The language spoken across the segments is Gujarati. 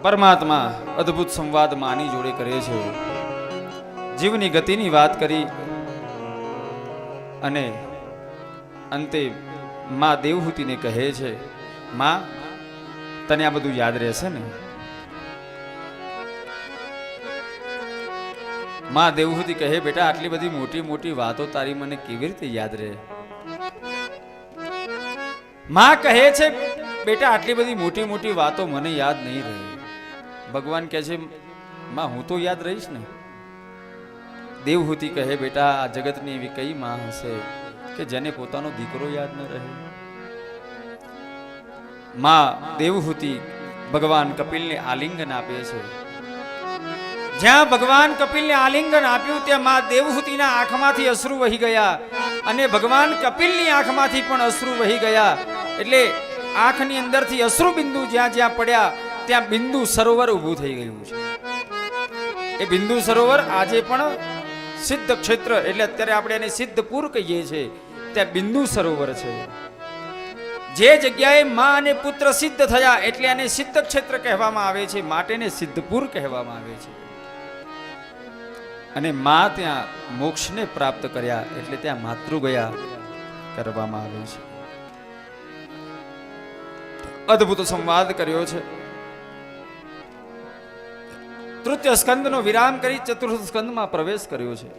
પરમાત્મા અદ્ભુત સંવાદ માની જોડે કરે છે. જીવની ગતિની વાત કરી અને અંતે માં દેવહૂતિને કહે છે, માં તને આ બધું યાદ રહેશે ને? માં દેવહૂતિ કહે, બેટા આટલી બધી મોટી મોટી વાતો તારી મને કેવી રીતે યાદ રહે? માં કહે છે, બેટા આટલી બધી મોટી મોટી વાતો મને યાદ નહીં રહે. ભગવાન કહે છે, માં હું તો યાદ રહીશ ને. દેવહૂતિ કહે, બેટા આ જગતની એવી કઈ માં હશે કે જેને પોતાનો દીકરો યાદ ન રહે? માં દેવહૂતિ ભગવાન કપિલને આલિંગન આપે છે. જ્યાં ભગવાન કપિલને આલિંગન આપ્યું ત્યાં માં દેવહૂતિના આંખમાંથી અશ્રુ વહી ગયા અને ભગવાન કપિલની આંખમાંથી પણ અશ્રુ વહી ગયા. એટલે આંખની અંદરથી અશ્રુ બિંદુ જ્યાં જ્યાં પડ્યા ત્યાં બિંદુ સરોવર ઊભું થઈ ગયું છે. એ બિંદુ સરોવર આજે પણ સિદ્ધ ક્ષેત્ર, એટલે અત્યારે આપણે એને સિદ્ધપુર કહીએ છીએ, ત્યાં બિંદુ સરોવર છે. જે જગ્યાએ માં અને પુત્ર સિદ્ધ થયા એટલે એને સિદ્ધ ક્ષેત્ર કહેવામાં આવે છે, માટે ને સિદ્ધપુર કહેવામાં આવે છે. અને માં ત્યાં મોક્ષને પ્રાપ્ત કર્યા એટલે ત્યાં માતૃગયા કરવામાં આવે છે. અદ્ભુત સંવાદ કર્યો છે. તૃતીય સ્કંદનો વિરામ કરી ચતુર્થ સ્કંદમાં પ્રવેશ કર્યો છે.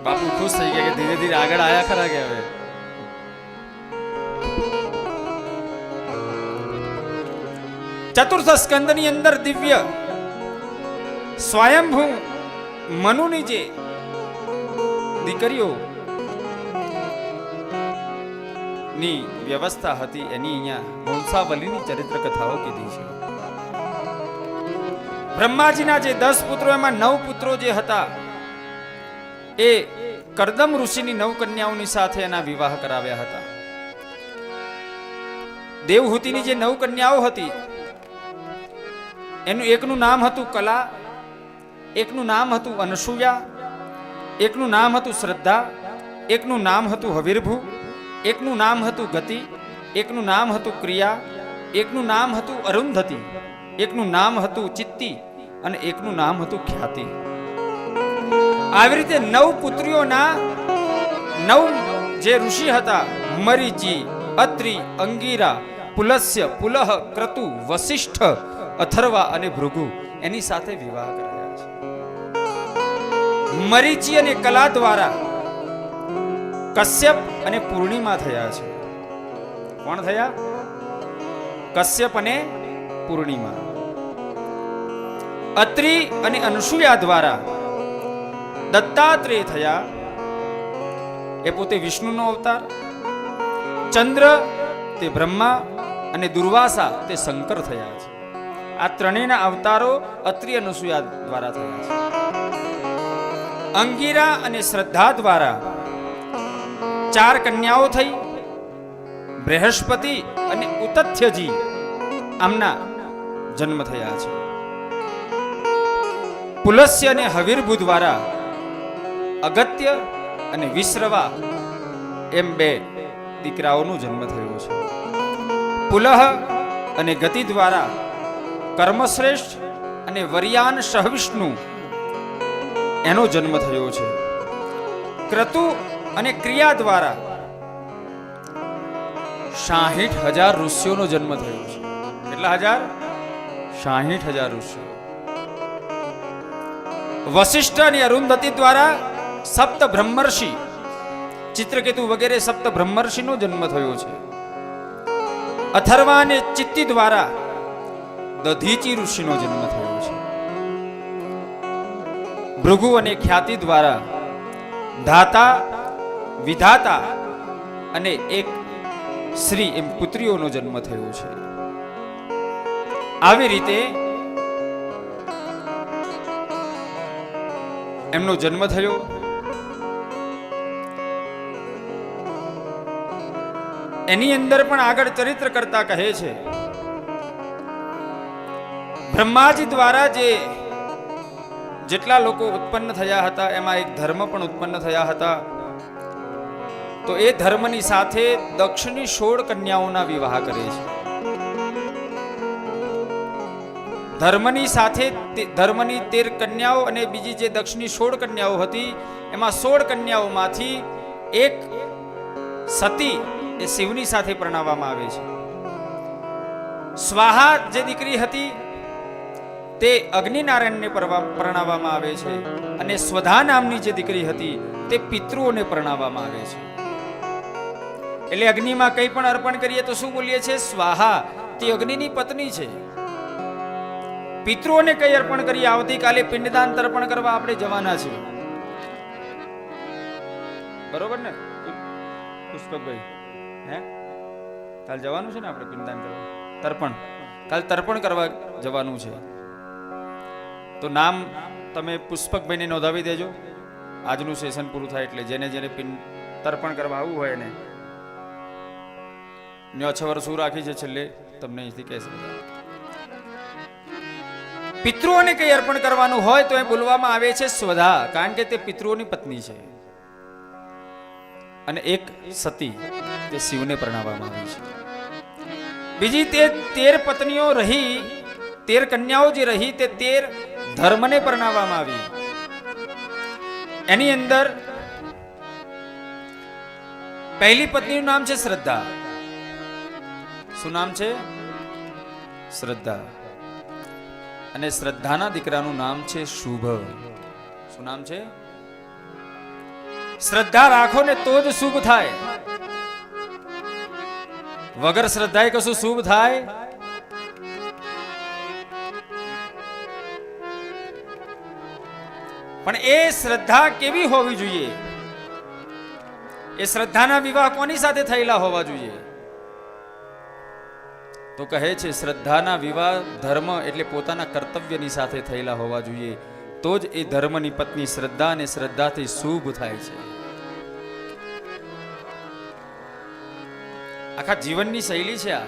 બાપુ ખુશ થઈ ગયા કે ધીરે ધીરે આગળ આયા ખરા કે હવે. ચતુર્થ સ્કંદની અંદર દિવ્ય સ્વયંભૂ મનુની જે દીકરીઓ ની વ્યવસ્થા હતી એની અહીંયા વંશાવલીની ચરિત્ર કથાઓ કીધી છે. બ્રહ્માજીના જે 10 પુત્રો એમાં 9 પુત્રો જે હતા એ કરદમ ઋષિની 9 કન્યાઓની સાથે એના વિવાહ કરાવ્યા હતા. દેવહૂતિની જે 9 કન્યાઓ હતી એનું એકનું નામ હતું કલા, એકનું નામ હતું અનસૂયા, એકનું નામ હતું શ્રદ્ધા, એકનું નામ હતું હવિર્ભુ, એકનું નામ હતું ગતિ, એકનું નામ હતું ક્રિયા, એકનું નામ હતું અરુંધતી, એકનું નામ હતું ચિત્તી અને એકનું નામ હતું ખ્યાતિ. આવી રીતે 9 પુત્રીઓના 9 જે ઋષિ હતા મરીચી, અત્રિ, અંગીરા, પુલસ્ય, પુલહ, ક્રતુ, વસિષ્ઠ, અથર્વા અને ભૃગુ એની સાથે વિવાહ કરાયા છે. મરીચી અને કલા દ્વારા કશ્યપ અને પૂર્ણિમા થયા છે. કોણ થયા? કશ્યપ અને પૂર્ણિમા. અત્રિ અને અનસૂયા દ્વારા દત્તાત્રેય થયા, એ પોતે વિષ્ણુનો અવતાર. ચંદ્ર તે બ્રહ્મા અને દુર્વાસા તે શંકર થયા છે. આ ત્રણેયના અવતારો અત્રિ અનસૂયા દ્વારા થયા છે. અંગીરા અને શ્રદ્ધા દ્વારા 4 કન્યાઓ થઈ. બૃહસ્પતિ અને ઉતથ્યજી આમના જન્મ થયા છે. પુલસ્ય અને હવિર્ભુ દ્વારા અગત્ય અને વિશ્રવા એમ 2 દીકરાઓનો જન્મ થયો છે. પુલહ અને ગતિ દ્વારા કર્મશ્રેષ્ઠ અને વરિયાન સહવિષ્ણુ એનો જન્મ થયો છે. ક્રતુ અને ક્રિયા દ્વારા 60,000 ઋષિઓનો જન્મ થયો છે. કેટલા હજાર? 60,000 ઋષિઓ. વસિષ્ઠ અને અરુંધતી દ્વારા સપ્ત બ્રહ્મર્ષિ, ચિત્રકેતુ વગેરે સપ્ત બ્રહ્મર્ષિનો જન્મ થયો છે. અથર્વા અને ચિત્તી દ્વારા દધીચી ઋષિનો જન્મ થયો છે. ભૃગુ અને ખ્યાતિ દ્વારા ધાતા, વિધાતા અને એક શ્રી એમ પુત્રીઓનો જન્મ થયો છે. આવી રીતે એમનો જન્મ થયો. એની અંદર પણ આગળ ચરિત્ર કરતા કહે છે, બ્રહ્માજી દ્વારા જેટલા લોકો ઉત્પન્ન થયા હતા એમાં એક ધર્મ પણ ઉત્પન્ન થયા હતા. તો એ ધર્મની સાથે દક્ષની 16 કન્યાઓના વિવાહ કરે છે. ધર્મની સાથે ધર્મની 13 કન્યાઓ અને બીજી જે દક્ષની 16 કન્યાઓ હતી, એમાં 16 કન્યાઓમાંથી એક સતી એ શિવની સાથે પરણાવવામાં આવે છે. સ્વાહા જે દીકરી હતી તે અગ્નિનારાયણને પરણાવવામાં આવે છે, અને સ્વધા નામની જે દીકરી હતી તે પિતૃઓને પરણાવવામાં આવે છે. એટલે અગ્નિમાં કંઈ પણ અર્પણ કરીએ તો શું બોલીએ છીએ? સ્વાહા. તે અગ્નિની પત્ની છે. પિતૃઓને કઈ અર્પણ કરીએ? આવતીકાલે પિંડદાન તર્પણ કરવા આપણે જવાના છે, બરોબર ને પુષ્પકભાઈ? હે, કાલ જવાનું છે ને આપણે પિંડદાન કરવા, તર્પણ, કાલ તર્પણ કરવા જવાનું છે. તો નામ તમે પુષ્પકભાઈને નોંધાવી દેજો. આજનું સેશન પૂરું થાય એટલે જેને જેને તર્પણ કરવા આવવું હોય ને 9 વર્ષ શું રાખી છે છેલ્લે તમને અહીંથી કહેશે. પિતૃઓને કઈ અર્પણ કરવાનું હોય તો એ બોલવામાં આવે છે સ્વધા, કારણ કે તે પિતૃઓની પત્ની છે. અને એક સતી તે શિવને પરણાવવામાં આવી છે. બીજી તે 13 પત્નીઓ રહી, 13 કન્યાઓ જે રહી તે 13 ધર્મને પરણાવવામાં આવી. એની અંદર પહેલી પત્નીનું નામ છે શ્રદ્ધા. શું નામ છે? શ્રદ્ધા. અને શ્રદ્ધાના દીકરાનું નામ છે શુભ. શું નામ છે? શ્રદ્ધા રાખો ને તો જ શુભ થાય, વગર શ્રદ્ધાએ કશું શુભ થાય? પણ એ શ્રદ્ધા કેવી હોવી જોઈએ? એ શ્રદ્ધાના વિવાહ કોની સાથે થયેલા હોવા જોઈએ? તો કહે છે શ્રદ્ધાના વિવાહ ધર્મ એટલે પોતાના કર્તવ્યની સાથે થયેલા હોવા જોઈએ, તો જ એ ધર્મની પત્ની શ્રદ્ધા અને શ્રદ્ધાથી શુભ થાય છે. આખા જીવનની શૈલી છે આ.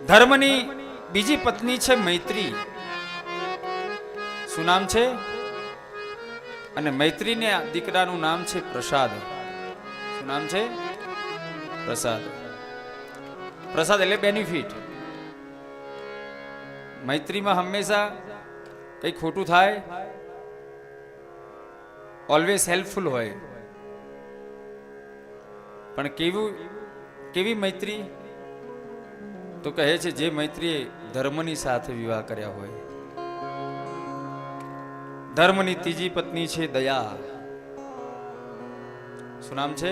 ધર્મની બીજી પત્ની છે મૈત્રી. શું નામ છે? અને મૈત્રીને દીકરાનું નામ છે પ્રસાદ. શું નામ છે? પ્રસાદ. પ્રસાદ એટલે બેનિફિટ. મૈત્રીમાં હંમેશા કઈ ખોટું થાય, ઓલવેઝ હેલ્પફુલ હોય. પણ કેવી મૈત્રી? તો કહે છે જે મૈત્રીએ ધર્મની સાથે વિવાહ કર્યા હોય. ધર્મની ત્રીજી પત્ની છે દયા. શું નામ છે?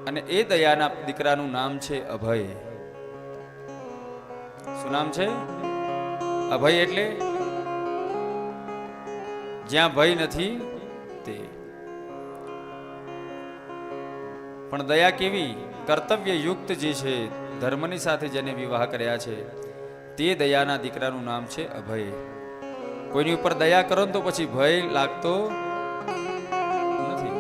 અને એ દયાના દીકરાનું નામ છે અભય. શું નામ છે? અભય એટલે જ્યાં ભય નથી તે. પણ દયા કેવી? કર્તવ્ય યુક્ત જે છે, ધર્મની સાથે જેને વિવાહ કર્યા છે તે દયાના દીકરાનું નામ છે અભય. કોઈની ઉપર દયા કરો તો પછી ભય લાગતો નથી.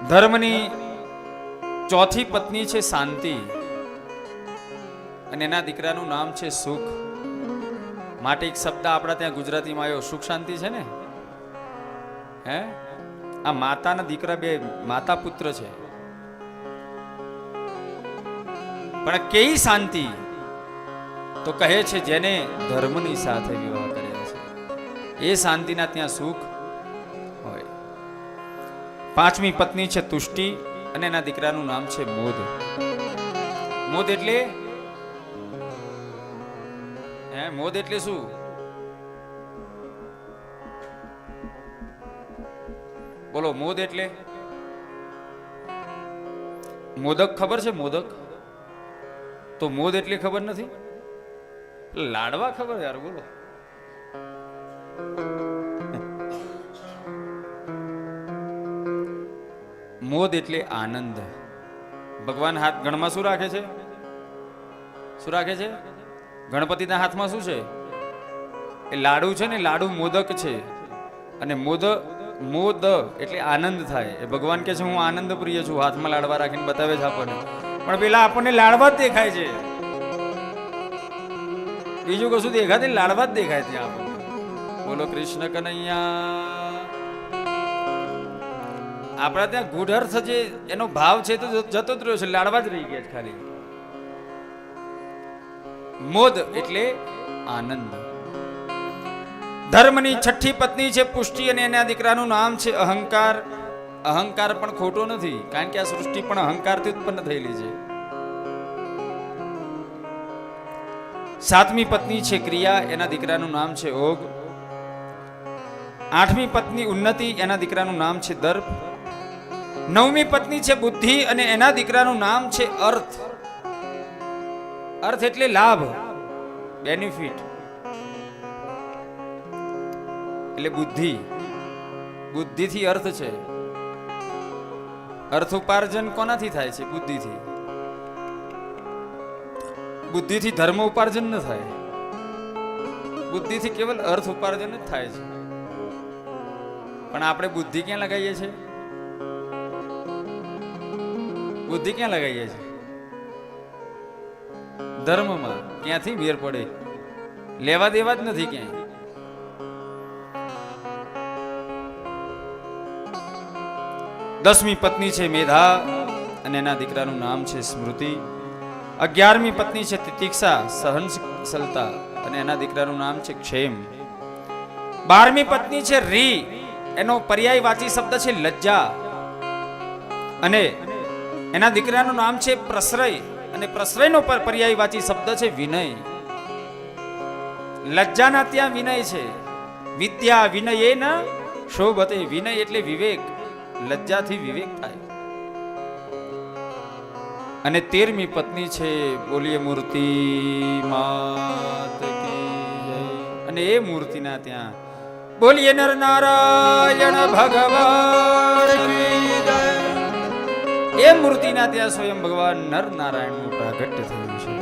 ધર્મની ચોથી પત્ની છે શાંતિ, અને એના દીકરાનું નામ છે સુખ. માટે એક શબ્દ આપણા ત્યાં ગુજરાતીમાં આવ્યો, સુખ શાંતિ છે ને. હે, આ માતાના દીકરા બે માતા પુત્ર છે. પણ કેવી શાંતિ? તો કહે છે જેને ધર્મની સાથે વિવાહ કર્યા છે એ શાંતિના ત્યાં સુખ હોય. પાંચમી પત્ની છે તુષ્ટિ, અને એના દીકરાનું નામ છે મોદ. મોદ એટલે મોદ એટલે શું? બોલો, મોદ એટલે? મોદક ખબર છે? મોદક તો મોદ એટલે ખબર નથી? લાડવા ખબર યાર, બોલો. મોદ એટલે આનંદ. ભગવાન હાથ ગણમાં શું રાખે છે? શું રાખે છે? ગણપતિના હાથમાં શું છે? એ લાડુ છે ને, લાડુ મોદક છે. અને મોદ એટલે આનંદ થાય. એ ભગવાન કે છે હું આનંદ પ્રિય છું, હાથમાં લાડવા રાખીને બતાવે છે આપણને. પણ પેલા આપણને લાડવા જ દેખાય છે, બીજું કશું દેખાતી, લાડવા જ દેખાય ત્યાં આપણને. બોલો કૃષ્ણ કનૈયા. આપણા ત્યાં ગુઢ અર્થ જે એનો ભાવ છે તો જતો જ રહ્યો છે, લાડવા જ રહી ગયા છે ખાલી. મોદ એટલે આનંદ. ધર્મની છઠ્ઠી પત્ની છે પુષ્ટિ અને એના દીકરાનું નામ છે અહંકાર. અહંકાર પણ ખોટો નથી, કારણ કે આ સૃષ્ટિ પણ અહંકારથી ઉત્પન્ન થયેલી છે. સાતમી પત્ની છે ક્રિયા, એના દીકરાનું નામ છે ઓગ. આઠમી પત્ની ઉન્નતિ, એના દીકરાનું નામ છે દર્પ. નવમી પત્ની છે બુદ્ધિ અને એના દીકરાનું નામ છે અર્થ. અર્થ એટલે લાભ, બેનિફિટ એટલે બુદ્ધિ. બુદ્ધિથી અર્થ છે. અર્થ ઉપાર્જન કોનાથી થાય છે? બુદ્ધિથી. બુદ્ધિથી ધર્મ ઉપાર્જન ન થાય, બુદ્ધિથી કેવલ અર્થ ઉપાર્જન જ થાય છે. પણ આપણે બુદ્ધિ ક્યાં લગાવીએ છીએ? બુદ્ધિ ક્યાં લગાવીએ છીએ? ધર્મમાં. ક્યાંથી મેર પડે? લેવા દેવા જ નથી ક્યાંય. દસમી પત્ની છે મેધા અને એના દીકરાનું નામ છે સ્મૃતિ. 11મી પત્ની છે તિતિક્ષા, સહનશીલતા અને એના દીકરાનું નામ છે ક્ષેમ. 12મી પત્ની છે રી, એનો પર્યાયવાચી શબ્દ છે લજ્જા અને એના દીકરાનું નામ છે પ્રશ્રય અને પ્રશ્રયનો પર્યાયવાચી શબ્દ છે વિનય. લજ્જાના ત્યાં વિનય છે. વિદ્યા વિનયેન શોભતે. વિનય એટલે વિવેક, લજ્જાથી વિવેક થાય. અને 13મી પત્ની છે બોલીએ મૂર્તિ માત કી જય. અને એ મૂર્તિના ત્યાં બોલીએ નર નારાયણ ભગવાન કી જય. એ મૂર્તિના ત્યાં સ્વયં ભગવાન નર નારાયણનું પ્રાગટ્ય થયું છે.